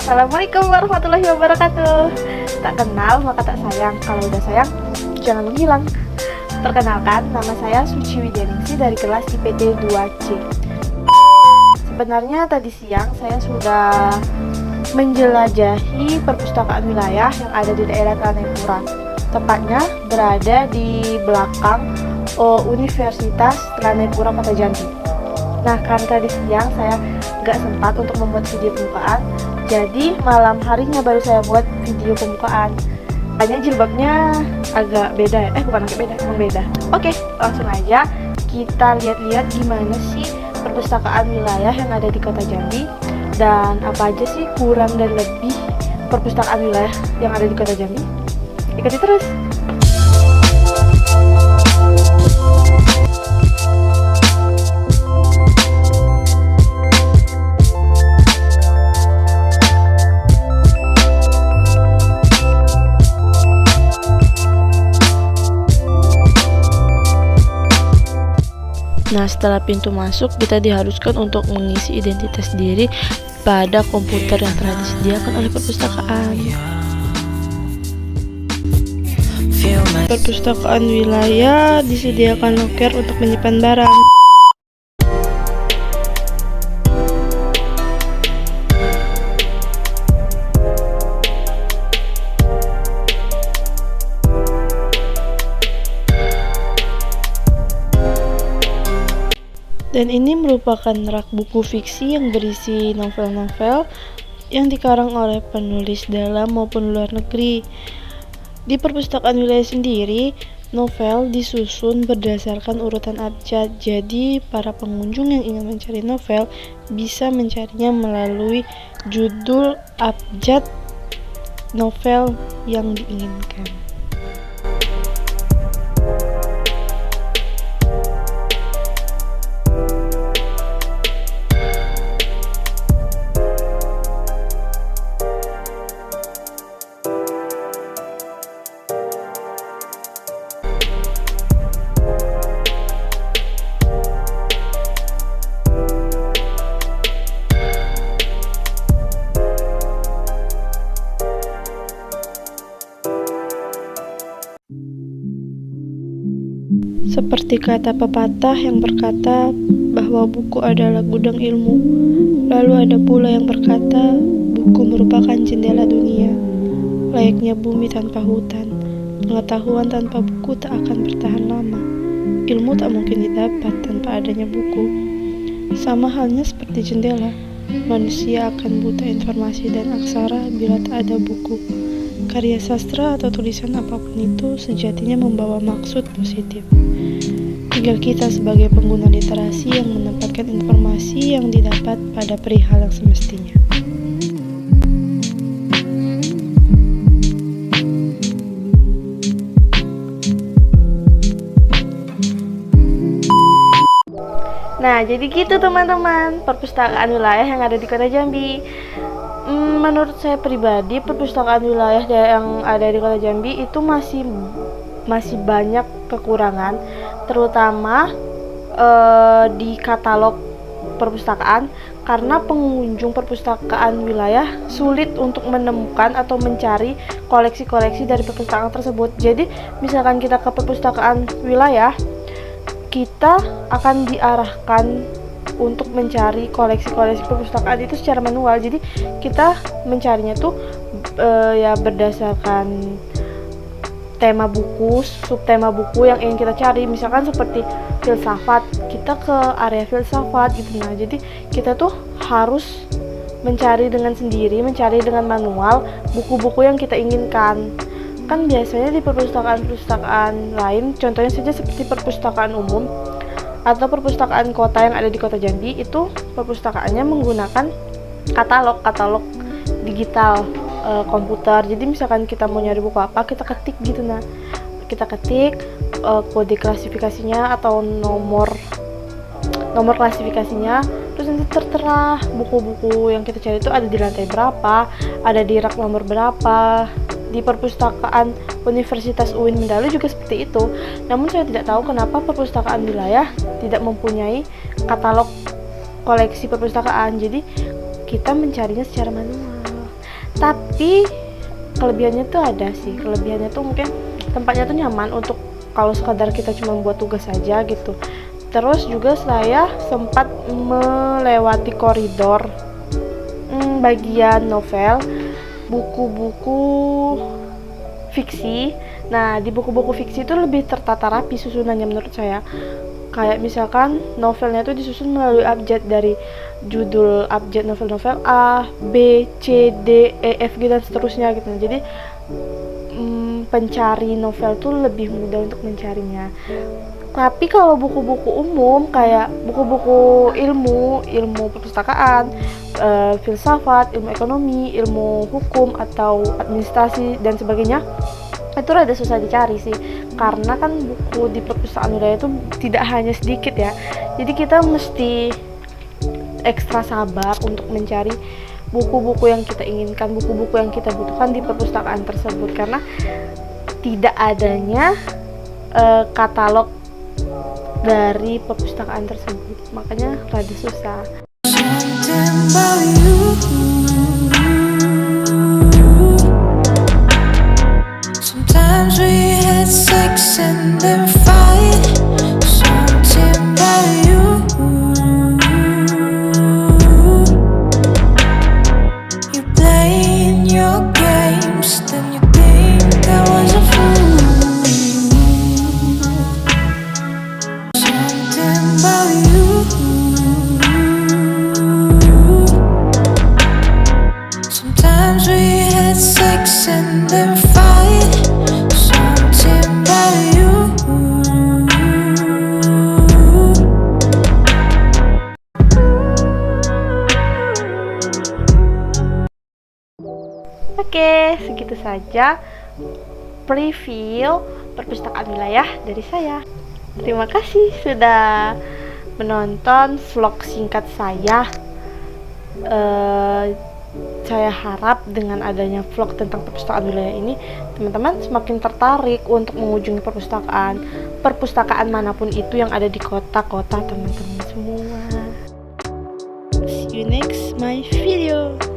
Assalamualaikum warahmatullahi wabarakatuh. Tak kenal maka tak sayang. Kalau udah sayang jangan menghilang. Perkenalkan, nama saya Suci Widyaningsi dari kelas IPT 2C. Sebenarnya tadi siang saya sudah menjelajahi perpustakaan wilayah yang ada di daerah Tanepura. Tepatnya berada di belakang Universitas Tanepura Kota Jambi. Nah, karena tadi siang saya nggak sempat untuk membuat video pembukaan, jadi malam harinya baru saya buat video pembukaan. Hanya jilbabnya agak beda ya, bukan agak beda, emang beda. Oke, langsung aja kita lihat-lihat gimana sih perpustakaan wilayah yang ada di Kota Jambi dan apa aja sih kurang dan lebih perpustakaan wilayah yang ada di Kota Jambi. Ikuti terus. Nah, setelah pintu masuk, kita diharuskan untuk mengisi identitas diri pada komputer yang telah disediakan oleh perpustakaan. Perpustakaan wilayah disediakan loker untuk menyimpan barang. Dan ini merupakan rak buku fiksi yang berisi novel-novel yang dikarang oleh penulis dalam maupun luar negeri. Di perpustakaan wilayah sendiri, novel disusun berdasarkan urutan abjad. Jadi, para pengunjung yang ingin mencari novel bisa mencarinya melalui judul abjad novel yang diinginkan. Seperti kata pepatah yang berkata bahwa buku adalah gudang ilmu, lalu ada pula yang berkata buku merupakan jendela dunia. Layaknya bumi tanpa hutan, pengetahuan tanpa buku tak akan bertahan lama. Ilmu tak mungkin didapat tanpa adanya buku. Sama halnya seperti jendela, manusia akan buta informasi dan aksara bila tak ada buku. Karya sastra atau tulisan apapun itu sejatinya membawa maksud positif. Tinggal kita sebagai pengguna literasi yang menempatkan informasi yang didapat pada perihal yang semestinya. Nah, jadi gitu teman-teman, perpustakaan wilayah yang ada di Kota Jambi. Menurut saya pribadi, perpustakaan wilayah yang ada di Kota Jambi itu masih banyak kekurangan, terutama di katalog perpustakaan, karena pengunjung perpustakaan wilayah sulit untuk menemukan atau mencari koleksi-koleksi dari perpustakaan tersebut. Jadi, misalkan kita ke perpustakaan wilayah, kita akan diarahkan untuk mencari koleksi-koleksi perpustakaan itu secara manual. Jadi kita mencarinya tuh ya berdasarkan tema buku, subtema buku yang ingin kita cari. Misalkan seperti filsafat, kita ke area filsafat gitu. Nah, jadi kita tuh harus mencari dengan sendiri, mencari dengan manual buku-buku yang kita inginkan. Kan biasanya di perpustakaan-perpustakaan lain, contohnya saja seperti perpustakaan umum atau perpustakaan kota yang ada di Kota Jambi, itu perpustakaannya menggunakan katalog digital, komputer. Jadi misalkan kita mau nyari buku apa, kita ketik gitu. Nah, kita ketik kode klasifikasinya atau nomor klasifikasinya, terus nanti tertera buku-buku yang kita cari itu ada di lantai berapa, ada di rak nomor berapa. Di perpustakaan Universitas UIN Mendalu juga seperti itu. Namun saya tidak tahu kenapa perpustakaan wilayah tidak mempunyai katalog koleksi perpustakaan. Jadi kita mencarinya secara manual. Tapi kelebihannya tuh ada sih. Kelebihannya tuh mungkin tempatnya tuh nyaman untuk kalau sekadar kita cuma buat tugas saja gitu. Terus juga saya sempat melewati koridor bagian novel, buku-buku fiksi. Nah, di buku-buku fiksi itu lebih tertata rapi susunannya menurut saya. Kayak misalkan novelnya itu disusun melalui abjad, dari judul abjad novel-novel A, B, C, D, E, F, G dan seterusnya gitu. Jadi pencari novel tuh lebih mudah untuk mencarinya. Tapi kalau buku-buku umum kayak buku-buku ilmu perpustakaan, filsafat, ilmu ekonomi, ilmu hukum atau administrasi dan sebagainya, itu rada susah dicari sih, karena kan buku di perpustakaan wilayah itu tidak hanya sedikit ya. Jadi kita mesti ekstra sabar untuk mencari buku-buku yang kita inginkan, buku-buku yang kita butuhkan di perpustakaan tersebut, karena tidak adanya katalog dari perpustakaan tersebut, makanya rada susah. Sometimes we had sex and then fight. Something about you. You playing your games, then you think I was a fool. Something about you. Sometimes we had sex and then fight. Something about you. Oke, segitu saja preview perpustakaan wilayah dari saya. Terima kasih sudah menonton vlog singkat saya. Saya harap dengan adanya vlog tentang perpustakaan wilayah ini, teman-teman semakin tertarik untuk mengunjungi perpustakaan manapun itu yang ada di kota-kota teman-teman semua. See you next my video.